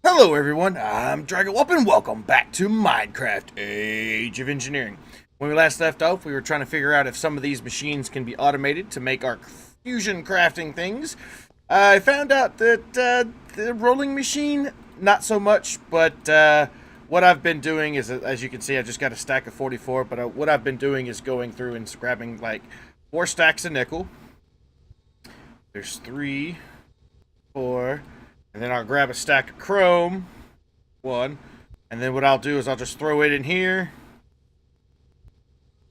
Hello everyone, I'm Dragon and welcome back to Minecraft Age of Engineering. When we last left off, we were trying to figure out if some of these machines can be automated to make our fusion crafting things. I found out that the rolling machine, not so much, but what I've been doing is, as you can see, I just got a stack of 44, but what I've been doing is going through and grabbing like 4 stacks of nickel. There's 3, 4... And then I'll grab a stack of chrome, 1, and then what I'll do is I'll just throw it in here.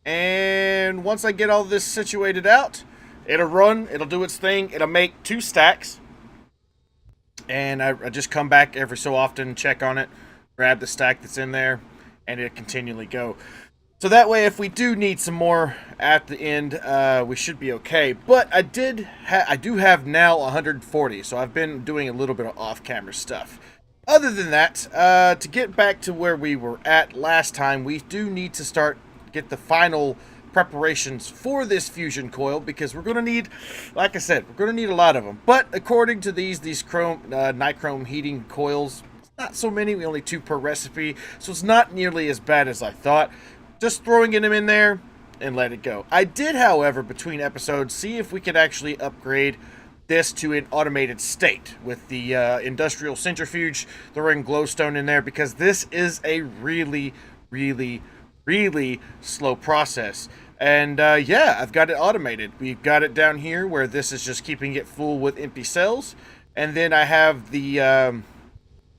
And once I get all this situated out, it'll run, it'll do its thing, it'll make 2 stacks. And I just come back every so often, check on it, grab the stack that's in there, and it'll continually go. So that way, if we do need some more at the end, we should be okay. But I do have now 140, so I've been doing a little bit of off-camera stuff. Other than that, to get back to where we were at last time, we do need to get the final preparations for this fusion coil, because we're going to need, like I said, we're going to need a lot of them. But according to these nichrome heating coils, it's not so many, only 2 per recipe, so it's not nearly as bad as I thought. Just throwing them in there and let it go. I did, however, between episodes, see if we could actually upgrade this to an automated state with the industrial centrifuge, throwing glowstone in there, because this is a really, really, really slow process. And yeah, I've got it automated. We've got it down here where this is just keeping it full with empty cells. And then I have the I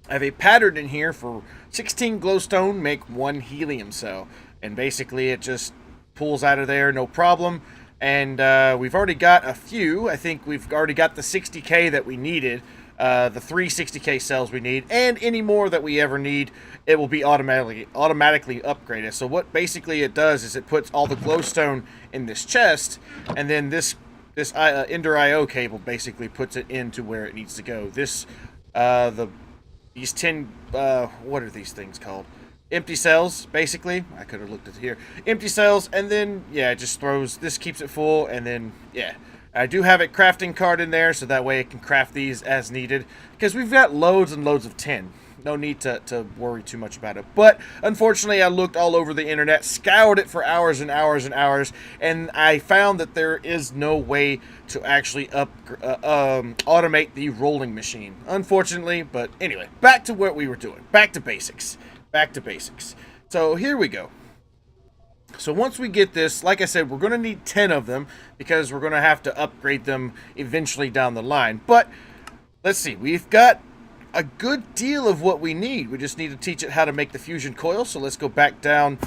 have a pattern in here for 16 glowstone, make 1 helium cell. And basically it just pulls out of there, no problem. And we've already got a few. I think we've already got the 60k that we needed. The 3 60k cells we need. And any more that we ever need, it will be automatically upgraded. So what basically it does is it puts all the glowstone in this chest. And then this Ender IO cable basically puts it into where it needs to go. These 10, what are these things called? Empty cells, basically. I could have looked at here. Empty cells, and then, yeah, it just throws, this keeps it full, and then, yeah. I do have a crafting card in there, so that way it can craft these as needed, because we've got loads and loads of tin. No need to worry too much about it. But, unfortunately, I looked all over the internet, scoured it for hours and hours and hours, and I found that there is no way to actually automate the rolling machine. Unfortunately, but anyway, back to what we were doing. Back to basics. Back to basics. So here we go. So once we get this, like I said, we're going to need 10 of them because we're going to have to upgrade them eventually down the line. But let's see, we've got a good deal of what we need. We just need to teach it how to make the fusion coil. So let's go back down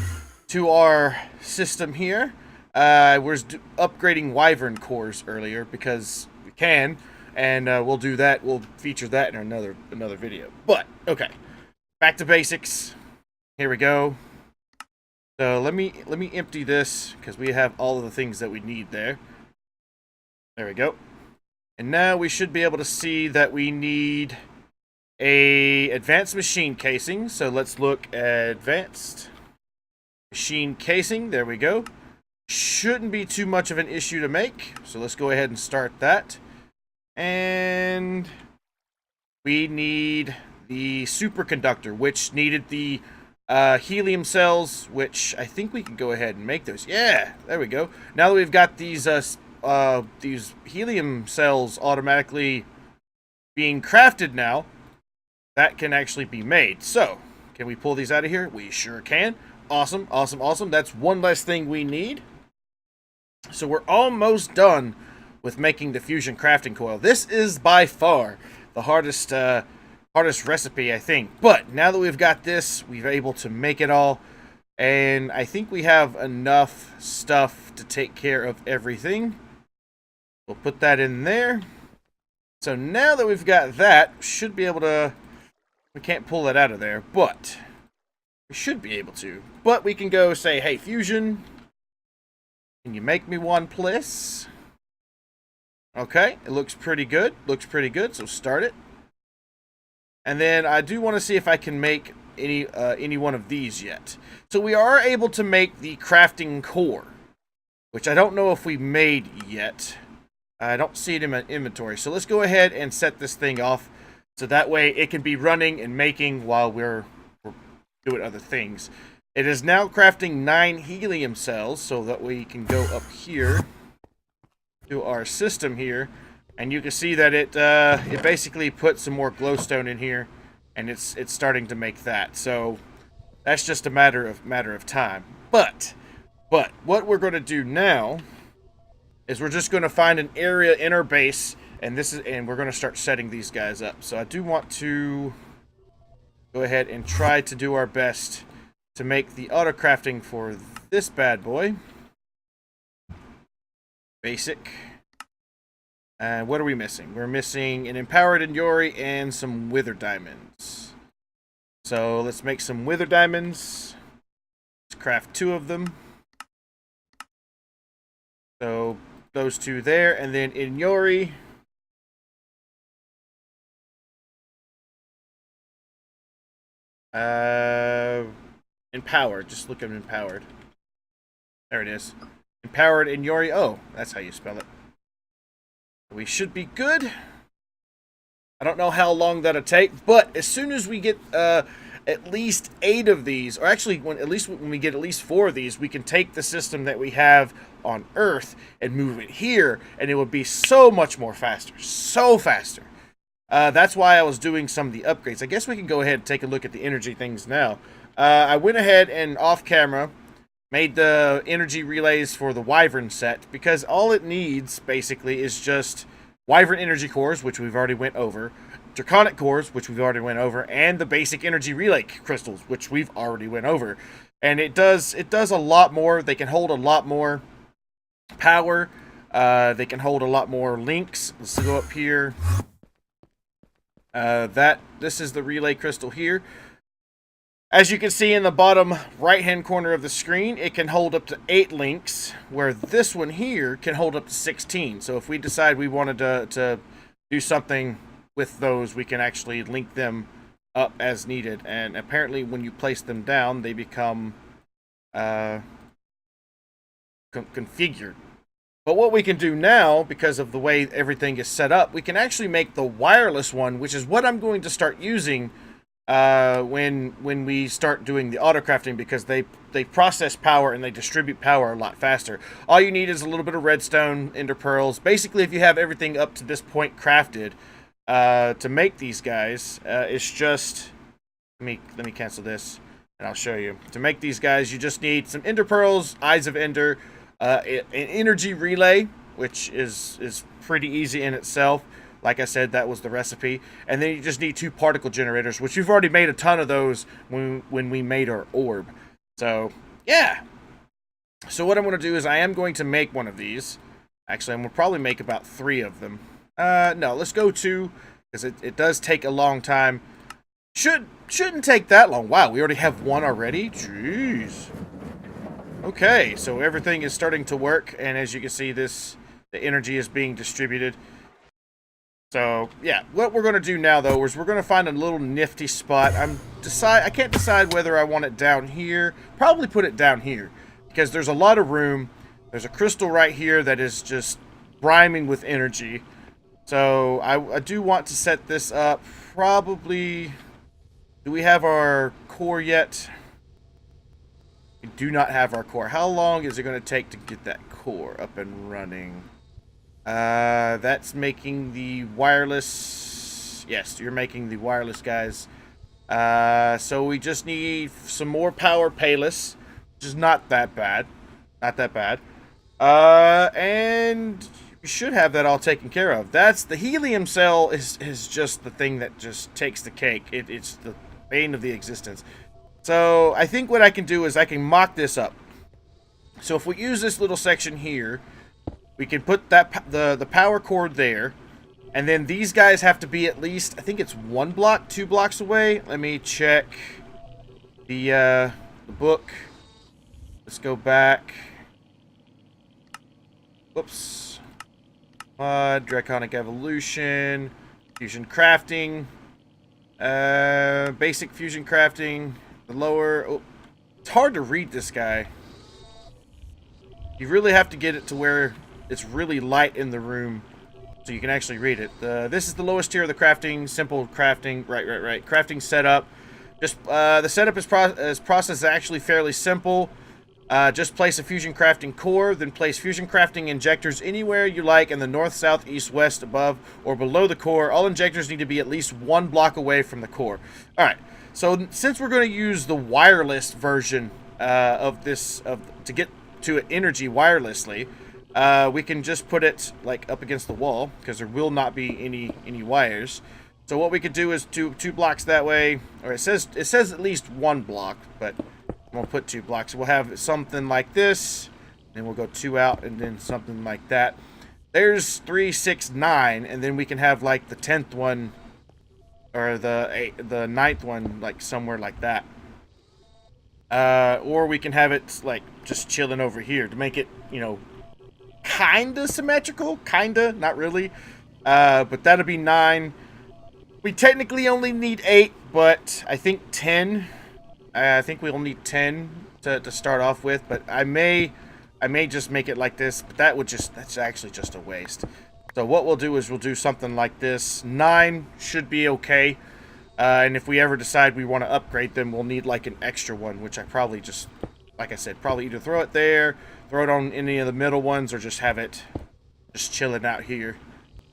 to our system here. I was upgrading wyvern cores earlier because we can, and we'll do that. We'll feature that in another video. But okay, back to basics. Here we go. So let me empty this because we have all of the things that we need there. There we go. And now we should be able to see that we need a advanced machine casing. So let's look at advanced machine casing. There we go. Shouldn't be too much of an issue to make. So let's go ahead and start that. And we need the superconductor, which needed the helium cells, which I think we can go ahead and make those. Yeah, there we go. Now that we've got these helium cells automatically being crafted now, that can actually be made. So, can we pull these out of here? We sure can. Awesome, awesome, awesome. That's one less thing we need. So we're almost done with making the fusion crafting coil. This is by far the hardest recipe, I think. But now that we've got this, we've able to make it all, and I think we have enough stuff to take care of everything. We'll put that in there. So now that we've got that, should be able to, we can't pull that out of there, but we should be able to. But we can go say, hey, fusion, can you make me one, please? Okay, it looks pretty good. Looks pretty good, so start it. And then I do want to see if I can make any one of these yet. So we are able to make the crafting core, which I don't know if we made yet. I don't see it in my inventory. So let's go ahead and set this thing off So that way it can be running and making while we're doing other things. It is now crafting 9 helium cells, so that we can go up here to our system here, and you can see that it basically put some more glowstone in here, and it's starting to make that. So that's just a matter of time. But what we're going to do now is we're just going to find an area in our base, and we're going to start setting these guys up. So I do want to go ahead and try to do our best to make the auto crafting for this bad boy. Basic. And what are we missing? We're missing an empowered Inyori and some wither diamonds. So let's make some wither diamonds. Let's craft 2 of them. So those 2 there, and then Inyori. Empowered. Just look at empowered. There it is. Empowered Inyori. Oh, that's how you spell it. We should be good. I don't know how long that'll take, but as soon as we get at least 8 of these, or actually when we get at least 4 of these, we can take the system that we have on Earth and move it here, and it would be so much more faster. So faster. That's why I was doing some of the upgrades. I guess we can go ahead and take a look at the energy things now. I went ahead and off camera made the energy relays for the Wyvern set, because all it needs basically is just Wyvern energy cores, which we've already went over, Draconic cores, which we've already went over, and the basic energy relay crystals, which we've already went over. And it does a lot more. They can hold a lot more power. They can hold a lot more links. Let's go up here. This is the relay crystal here. As you can see in the bottom right-hand corner of the screen, it can hold up to 8 links, where this one here can hold up to 16. So if we decide we wanted to do something with those, we can actually link them up as needed. And apparently when you place them down, they become configured. But what we can do now, because of the way everything is set up, we can actually make the wireless one, which is what I'm going to start using when we start doing the auto crafting, because they process power and they distribute power a lot faster. All you need is a little bit of redstone, ender pearls. Basically, if you have everything up to this point crafted to make these guys, it's just let me cancel this and I'll show you. To make these guys, you just need some ender pearls, eyes of ender, an energy relay, which is pretty easy in itself. Like I said, that was the recipe. And then you just need 2 particle generators, which we've already made a ton of those when we made our orb. So, yeah. So what I'm going to do is I am going to make one of these. Actually, I'm going to probably make about 3 of them. No, let's go 2, because it does take a long time. Shouldn't take that long. Wow, we already have 1 already? Jeez. Okay, so everything is starting to work, and as you can see, the energy is being distributed. So, yeah, what we're going to do now, though, is we're going to find a little nifty spot. I can't decide whether I want it down here. Probably put it down here, because there's a lot of room. There's a crystal right here that is just brimming with energy. So, I do want to set this up. Probably, do we have our core yet? We do not have our core. How long is it going to take to get that core up and running? That's making the wireless. Yes, you're making the wireless, guys. So we just need some more power payless, which is not that bad. Not that bad. And you should have that all taken care of. That's the helium cell is just the thing that just takes the cake. It's the bane of the existence. So I think what I can do is I can mock this up. So if we use this little section here, we can put that the power cord there, and then these guys have to be at least, I think it's 1 block, 2 blocks away. Let me check the book. Let's go back. Whoops. Draconic Evolution, Fusion Crafting, Basic Fusion Crafting, the lower. Oh, it's hard to read this guy. You really have to get it to where it's really light in the room so you can actually read it. This is the lowest tier of the crafting, simple crafting, right. Crafting setup. Just the setup is process is actually fairly simple. Just place a fusion crafting core, then place fusion crafting injectors anywhere you like in the north, south, east, west, above, or below the core. All injectors need to be at least 1 block away from the core. Alright, so since we're going to use the wireless version to get to energy wirelessly, we can just put it like up against the wall, because there will not be any wires. So what we could do is two blocks that way, or it says at least 1 block, but we'll put 2 blocks. We'll have something like this, then we'll go 2 out, and then something like that. There's 3, 6, 9, and then we can have like the 10th one, or the 9th one, like somewhere like that. Or we can have it like just chilling over here to make it, you know, kinda symmetrical, kinda, not really. But that'll be 9. We technically only need 8, but I think 10. I think we'll need 10 to start off with, but I may just make it like this, but that's actually just a waste. So what we'll do is we'll do something like this. 9 should be okay, and if we ever decide we want to upgrade them, we'll need like an extra one, which I probably just, like I said, probably either throw it there, throw it on any of the middle ones, or just have it just chilling out here.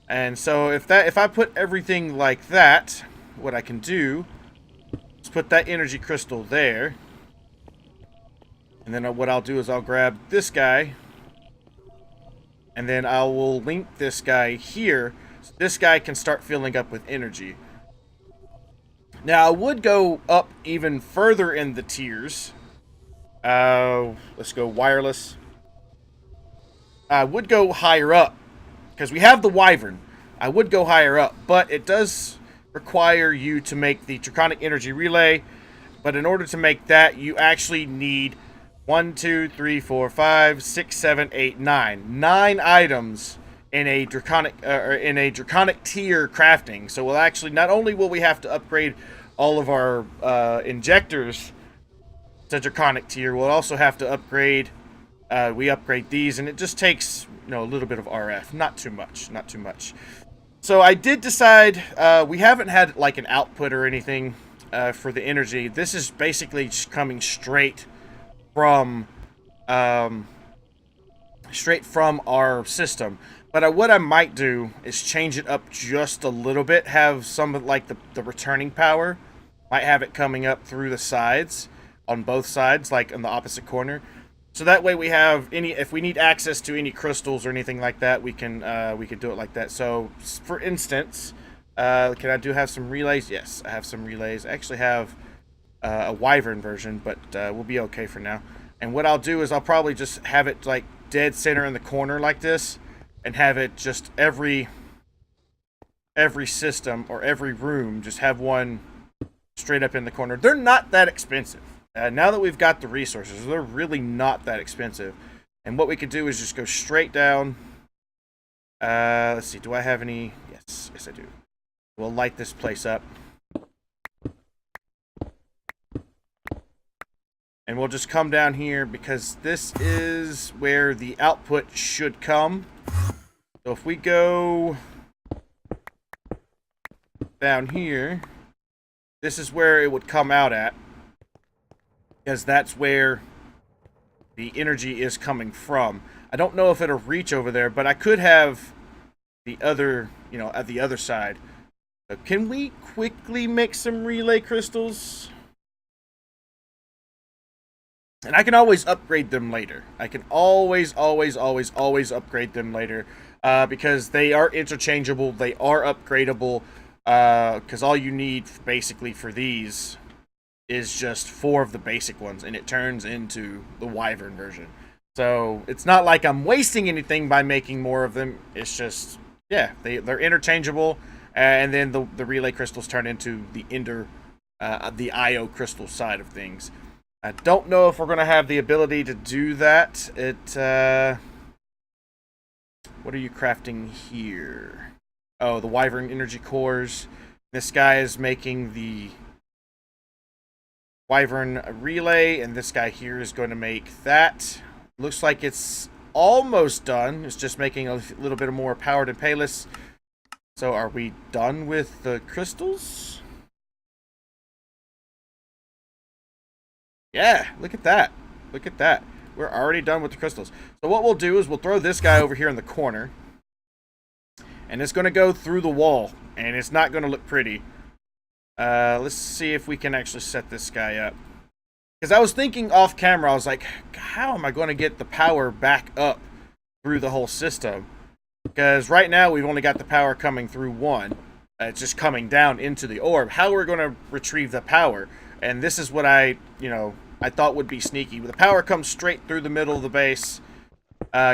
And so if I put everything like that, what I can do is put that energy crystal there. And then what I'll do is I'll grab this guy, and then I will link this guy here, so this guy can start filling up with energy. Now I would go up even further in the tiers. Let's go wireless. I would go higher up, because we have the Wyvern. I would go higher up, but it does require you to make the Draconic Energy Relay. But in order to make that, you actually need 1, 2, 3, 4, 5, 6, 7, 8, 9. 9 items in a Draconic tier crafting. So we'll actually, not only will we have to upgrade all of our injectors to Draconic tier, we'll also have to upgrade. We upgrade these, and it just takes, you know, a little bit of RF, not too much. So I did decide, we haven't had like an output or anything for the energy. This is basically just coming straight from our system. But what I might do is change it up just a little bit, have some of like the returning power, might have it coming up through the sides, on both sides, like in the opposite corner. So that way we have if we need access to any crystals or anything like that, we can do it like that. So for instance, can I have some relays? Yes, I have some relays. I actually have a Wyvern version, but we'll be okay for now. And what I'll do is I'll probably just have it like dead center in the corner like this, and have it just every system or every room just have one straight up in the corner. They're not that expensive. Now that we've got the resources, they're really not that expensive. And what we could do is just go straight down. Let's see, do I have any? Yes, I do. We'll light this place up. And we'll just come down here, because this is where the output should come. So if we go down here, this is where it would come out at, because that's where the energy is coming from. I don't know if it'll reach over there, but I could have the other, you know, at the other side. So can we quickly make some relay crystals? And I can always upgrade them later. I can always upgrade them later, because they are interchangeable. They are upgradable, because all you need basically for these is just 4 of the basic ones, and it turns into the Wyvern version. So it's not like I'm wasting anything by making more of them. It's just, yeah, they're interchangeable, and then the relay crystals turn into the IO crystal side of things. I don't know if we're going to have the ability to do that. What are you crafting here? Oh, the Wyvern energy cores. This guy is making the Wyvern relay, and this guy here is going to make that. Looks like it's almost done. It's just making a little bit more power to Payless. So are we done with the crystals? Yeah, look at that. Look at that. We're already done with the crystals. So what we'll do is we'll throw this guy over here in the corner. And it's going to go through the wall. And it's not going to look pretty. Let's see if we can actually set this guy up. Because I was thinking off camera, I was like, how am I going to get the power back up through the whole system? Because right now we've only got the power coming through one. It's just coming down into the orb. How are we going to retrieve the power? And this is what I thought would be sneaky. The power comes straight through the middle of the base,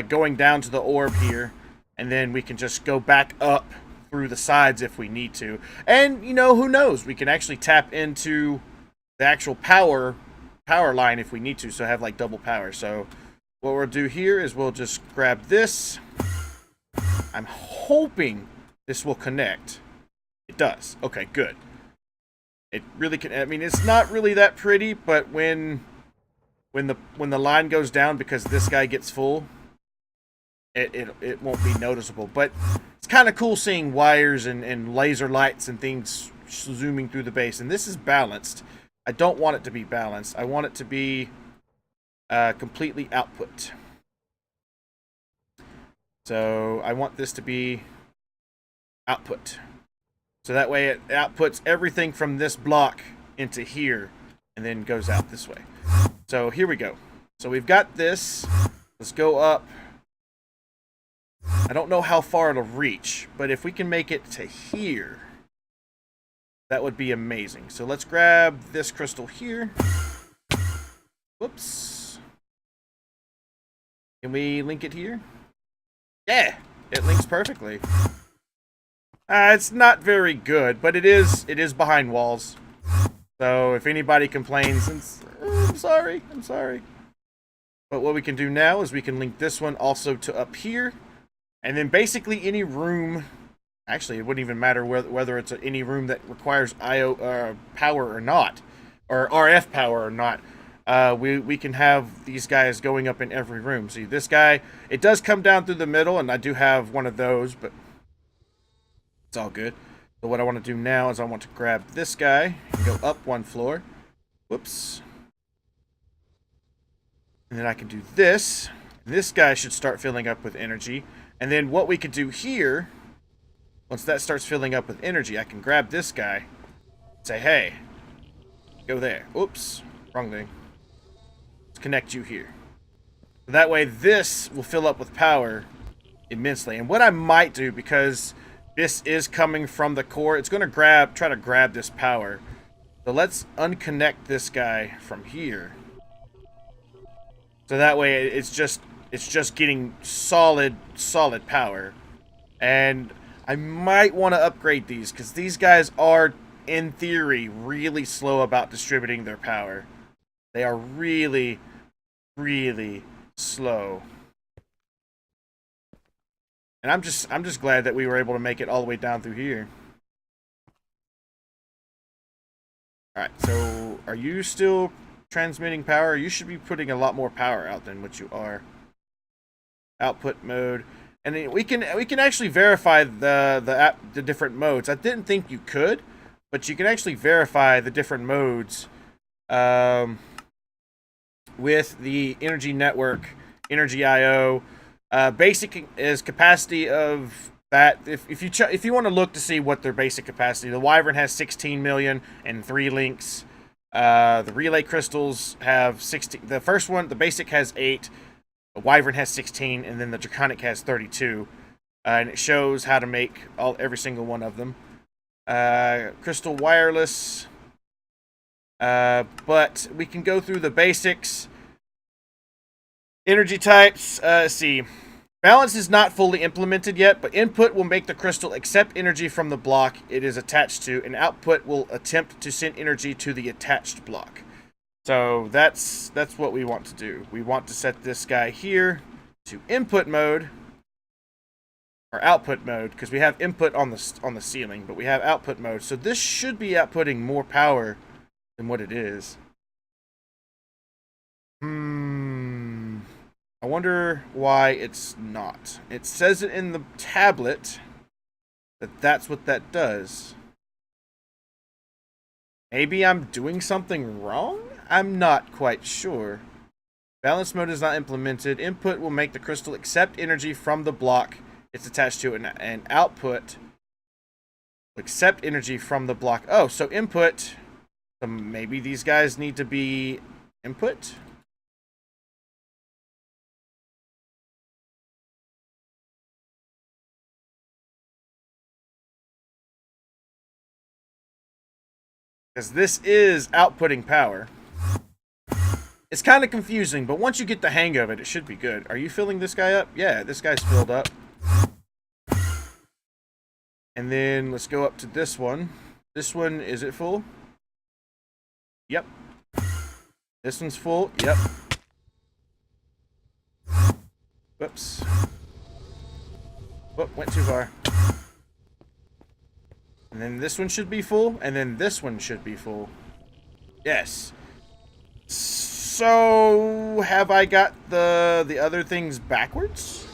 going down to the orb here. And then we can just go back up through the sides if we need to. And, who knows? We can actually tap into the actual power line if we need to, so have like double power. So what we'll do here is we'll just grab this. I'm hoping this will connect. It does. Okay, good. It really can. I mean, it's not really that pretty, but when the line goes down because this guy gets full, it won't be noticeable. But it's kind of cool seeing wires and laser lights and things zooming through the base. And this is balanced. I don't want it to be balanced. I want it to be completely output. So I want this to be output. So that way it outputs everything from this block into here and then goes out this way. So here we go. So we've got this. Let's go up. I don't know how far it'll reach, but if we can make it to here, that would be amazing. So let's grab this crystal here. Whoops. Can we link it here? Yeah, it links perfectly. It's not very good, but it is behind walls. So if anybody complains, I'm sorry. But what we can do now is we can link this one also to up here. And then basically any room, actually it wouldn't even matter whether it's any room that requires IO power or not, or RF power or not. We can have these guys going up in every room. See, this guy, it does come down through the middle, and I do have one of those, but it's all good. So what I want to do now is I want to grab this guy and go up one floor. Whoops. And then I can do this. This guy should start filling up with energy. And then what we could do here, once that starts filling up with energy, I can grab this guy and say, hey, go there. Oops, wrong thing. Let's connect you here. That way this will fill up with power immensely. And what I might do, because this is coming from the core, it's going to try to grab this power. So let's unconnect this guy from here. So that way it's just getting solid power. And I might want to upgrade these, because these guys are, in theory, really slow about distributing their power. They are really, really slow. And I'm just glad that we were able to make it all the way down through here. Alright, so are you still transmitting power? You should be putting a lot more power out than what you are. Output mode. And then we can actually verify the different modes. I didn't think you could, but you can actually verify the different modes with the energy network, energy IO. Basic is capacity of that. If you want to look to see what their basic capacity, the Wyvern has 16 million and 3 links. The relay crystals have 16. The first one, the basic, has 8. The Wyvern has 16, and then the Draconic has 32. And it shows how to make every single one of them. Crystal wireless. But we can go through the basics. Energy types. Let's see. Balance is not fully implemented yet, but input will make the crystal accept energy from the block it is attached to, and output will attempt to send energy to the attached block. So that's what we want to do. We want to set this guy here to input mode, or output mode, because we have input on the ceiling, but we have output mode. So this should be outputting more power than what it is. I wonder why it's not. It says it in the tablet that that's what that does. Maybe I'm doing something wrong? I'm not quite sure. Balance mode is not implemented. Input will make the crystal accept energy from the block it's attached to, and output will accept energy from the block. Oh, so input. So maybe these guys need to be input? Because this is outputting power. It's kind of confusing, but once you get the hang of it, it should be good. Are you filling this guy up? Yeah, this guy's filled up. And then let's go up to this one. This one, is it full? Yep. This one's full. Yep. Whoops. Whoop, went too far. And then this one should be full, and then this one should be full. Yes. So, have I got the other things backwards?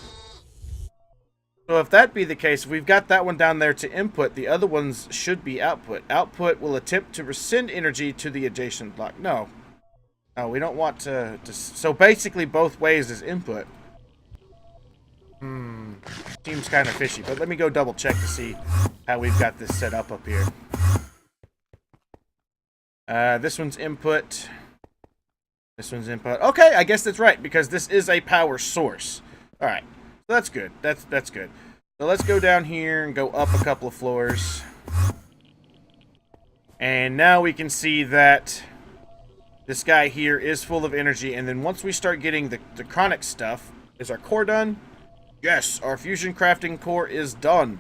So if that be the case, if we've got that one down there to input, the other ones should be output. Output will attempt to rescind energy to the adjacent block. No. No, we don't want to so basically both ways is input. Seems kind of fishy, but let me go double check to see how we've got this set up here. This one's input. This one's input. Okay, I guess that's right, because this is a power source. Alright, so that's good. That's good. So let's go down here and go up a couple of floors. And now we can see that this guy here is full of energy, and then once we start getting the Draconic stuff, is our core done? Yes, our fusion crafting core is done.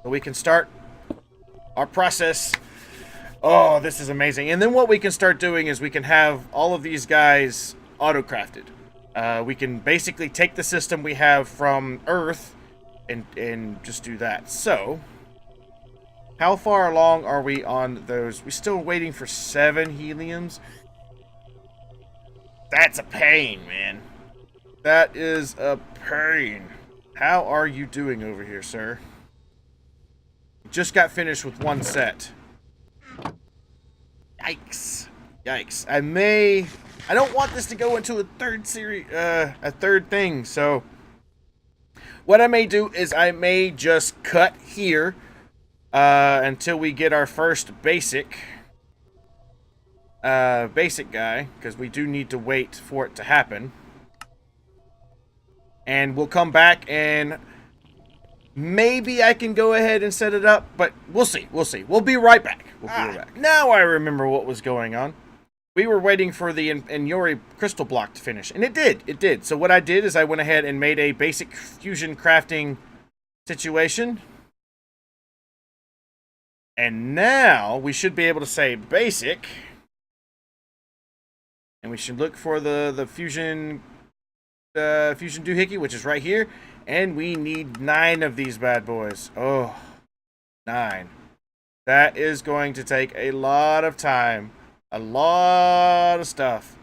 So we can start our process. Oh, this is amazing. And then what we can start doing is we can have all of these guys auto-crafted. We can basically take the system we have from Earth and just do that. So, how far along are we on those? We're still waiting for 7 heliums. That's a pain, man. That is a pain. How are you doing over here, sir? Just got finished with 1 set. Yikes. Yikes. I don't want this to go into a third thing, so what I may do is I may just cut here until we get our first basic guy, because we do need to wait for it to happen. And we'll come back and maybe I can go ahead and set it up, but we'll see. We'll see. We'll be right back. We'll be right back. Now I remember what was going on. We were waiting for the Inyori crystal block to finish, and it did. It did. So what I did is I went ahead and made a basic fusion crafting situation. And now we should be able to say basic. And we should look for the fusion doohickey, which is right here. And we need 9 of these bad boys. Oh, 9. That is going to take a lot of time. A lot of stuff.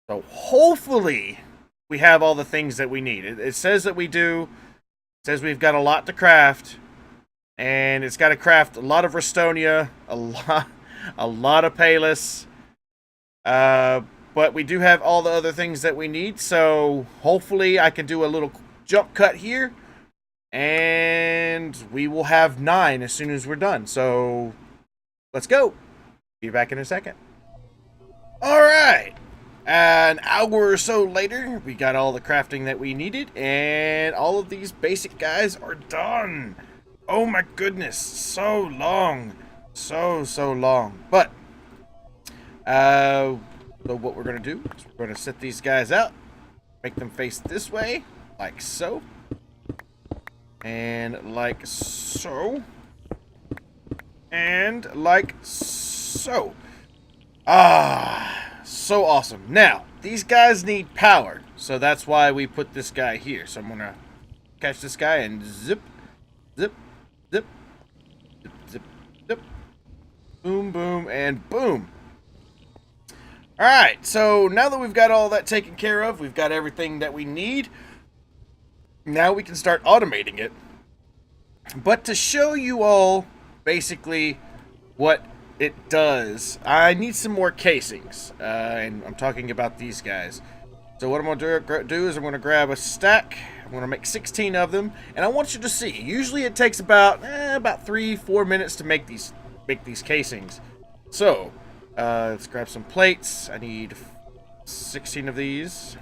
So hopefully we have all the things that we need. It says that we do. It says we've got a lot to craft. And it's got to craft a lot of Restonia. A lot of Palis. But we do have all the other things that we need. So hopefully I can do a little jump cut here. And we will have 9 as soon as we're done. So let's go. Be back in a second. Alright. An hour or so later, we got all the crafting that we needed. And all of these basic guys are done. Oh my goodness. So long. So long. But, so what we're going to do is we're going to set these guys out. Make them face this way. Like so. And like so. And like so. Ah, so awesome. Now, these guys need power. So that's why we put this guy here. So I'm going to catch this guy and zip, zip, zip, zip, zip, zip. Boom, boom, and boom. Alright, so now that we've got all that taken care of, we've got everything that we need, now we can start automating it. But to show you all basically what it does, I need some more casings, and I'm talking about these guys. So what I'm going to do is I'm going to grab a stack. I'm going to make 16 of them, and I want you to see. Usually it takes about 3-4 minutes to make these casings. So let's grab some plates. I need 16 of these,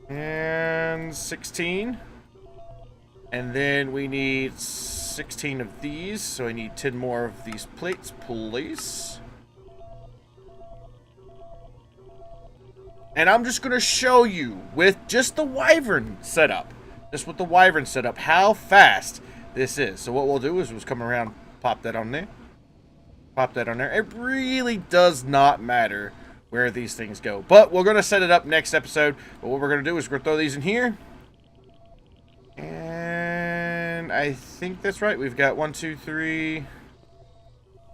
and 16, and then we need 16 of these. So I need 10 more of these plates, please. And I'm just going to show you with just the Wyvern setup. Just with the Wyvern setup, how fast this is. So what we'll do is we'll come around, pop that on there. Pop that on there. It really does not matter where these things go. But we're going to set it up next episode. But what we're going to do is we're going to throw these in here. And I think that's right. We've got 1, 2, 3.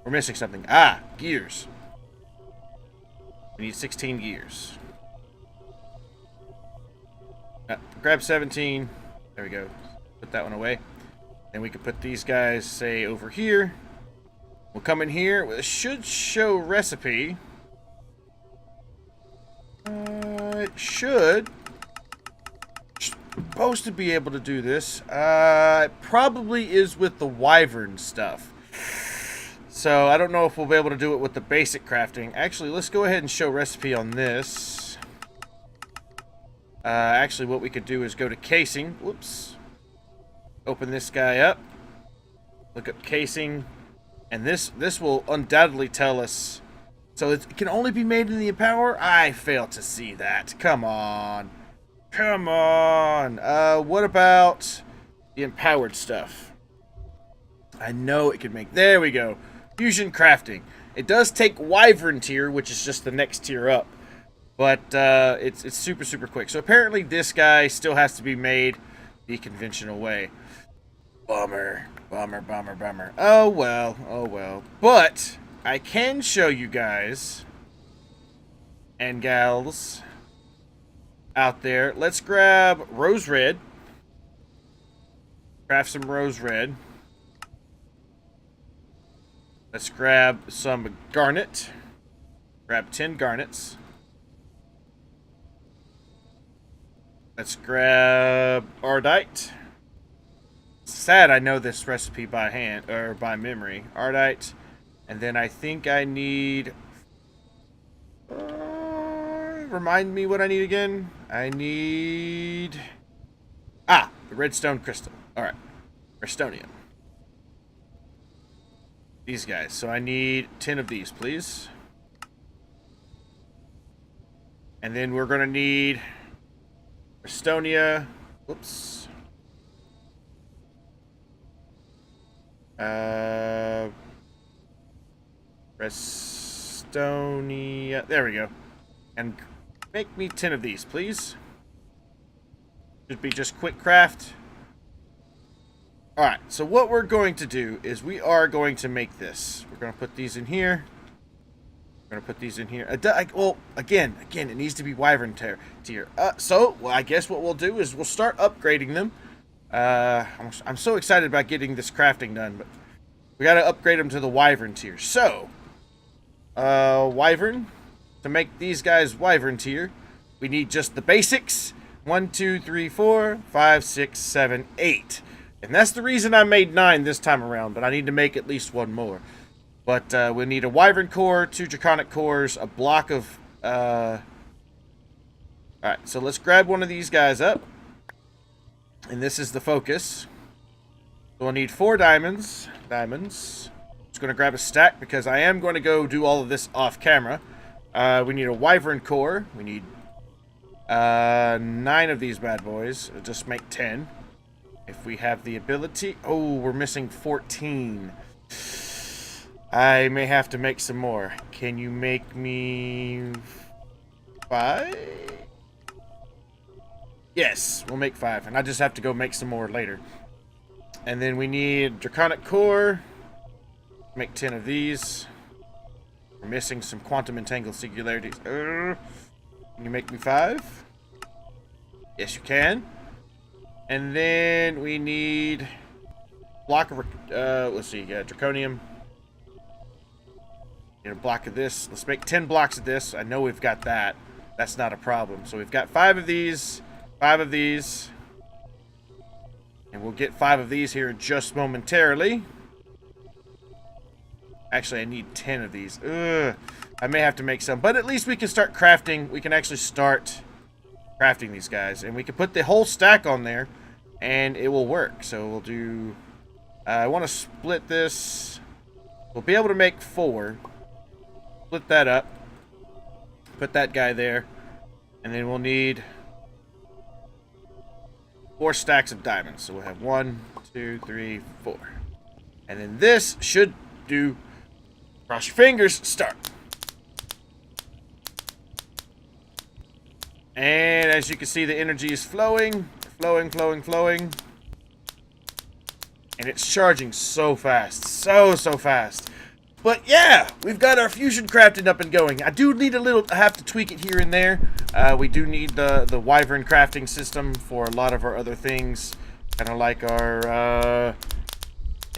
We're missing something. Ah, gears. We need 16 gears. Grab 17. There we go. Put that one away. Then we can put these guys, say, over here. We'll come in here. It should show recipe. It should. Supposed to be able to do this. It probably is with the Wyvern stuff. So I don't know if we'll be able to do it with the basic crafting. Actually, let's go ahead and show recipe on this. Actually, what we could do is go to casing. Whoops. Open this guy up. Look up casing. And this will undoubtedly tell us. So it can only be made in the Empower? I fail to see that. Come on. Come on. What about the Empowered stuff? I know it could make... There we go. Fusion Crafting. It does take Wyvern tier, which is just the next tier up. But it's super, super quick. So apparently this guy still has to be made the conventional way. Bummer. Bummer, bummer, bummer. Oh, well. Oh, well. But I can show you guys and gals out there. Let's grab Rose Red. Craft some Rose Red. Let's grab some Garnet. Grab 10 Garnets. Let's grab Ardite. Sad I know this recipe by hand, or by memory. Ardite. And then I think I need... remind me what I need again. I need... the redstone crystal. Alright. Redstonium. These guys. So I need 10 of these, please. And then we're going to need... Restonia. Whoops. Restonia. There we go. And make me 10 of these, please. Should be just quick craft. Alright, so what we're going to do is we are going to make this. We're going to put these in here. We're going to put these in here. Well, again, it needs to be Wyvern tier. So, well, I guess what we'll do is we'll start upgrading them. I'm so excited about getting this crafting done, but we got to upgrade them to the Wyvern tier. So, Wyvern. To make these guys Wyvern tier, we need just the basics. 1, 2, 3, 4, 5, 6, 7, 8. And that's the reason I made 9 this time around, but I need to make at least 1 more. But we need a Wyvern core, 2 Draconic cores, a block of... Alright, so let's grab one of these guys up. And this is the focus. So I'll need 4 diamonds. Just going to grab a stack because I am going to go do all of this off camera. We need a Wyvern core. We need 9 of these bad boys. It'll just make 10. If we have the ability... Oh, we're missing 14. I may have to make some more. Can you make me 5? Yes, we'll make 5. And I just have to go make some more later. And then we need Draconic core. Make 10 of these. We're missing some quantum entangled singularities. Can you make me 5? Yes, you can. And then we need block of, let's see, draconium. Need a block of this. Let's make 10 blocks of this. I know we've got that. That's not a problem. So we've got 5 of these, 5 of these. And we'll get 5 of these here just momentarily. Actually, I need 10 of these. Ugh. I may have to make some. But at least we can start crafting. We can actually start crafting these guys. And we can put the whole stack on there. And it will work. So we'll do... I want to split this. We'll be able to make 4. Split that up. Put that guy there. And then we'll need 4 stacks of diamonds. So we'll have 1, 2, 3, 4. And then this should do... Cross your fingers. Start. And as you can see, the energy is flowing. Flowing, flowing, flowing. And it's charging so fast. So fast. But yeah, we've got our fusion crafting up and going. I do need I have to tweak it here and there. We do need the wyvern crafting system for a lot of our other things. Kind of like our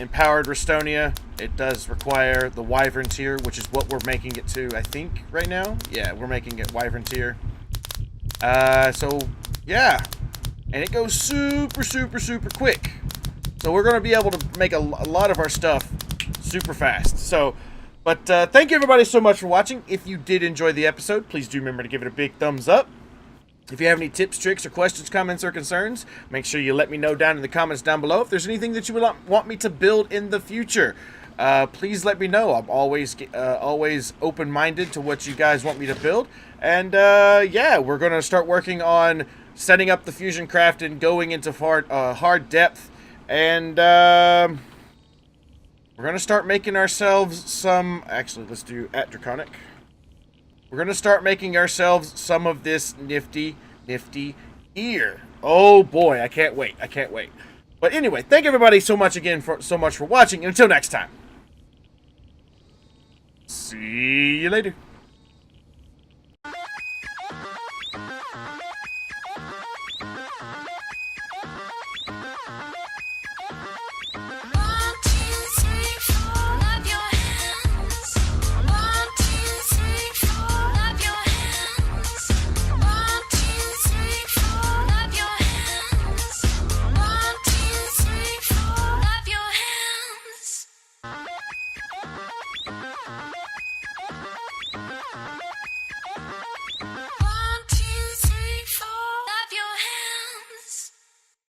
empowered Restonia. It does require the wyvern tier, which is what we're making it to, I think, right now. Yeah, we're making it wyvern tier. So, yeah. And it goes super quick. So we're going to be able to make a lot of our stuff super fast. So, but thank you everybody so much for watching. If you did enjoy the episode, please do remember to give it a big thumbs up. If you have any tips, tricks, or questions, comments, or concerns, make sure you let me know down in the comments down below. If there's anything that you would want me to build in the future, please let me know. I'm always open-minded to what you guys want me to build. And yeah, we're going to start working on setting up the fusion craft and going into hard depth. And we're going to start making ourselves some... Actually, let's do @Draconic. We're going to start making ourselves some of this nifty gear. Oh boy, I can't wait. I can't wait. But anyway, thank everybody so much for watching. And until next time. See you later.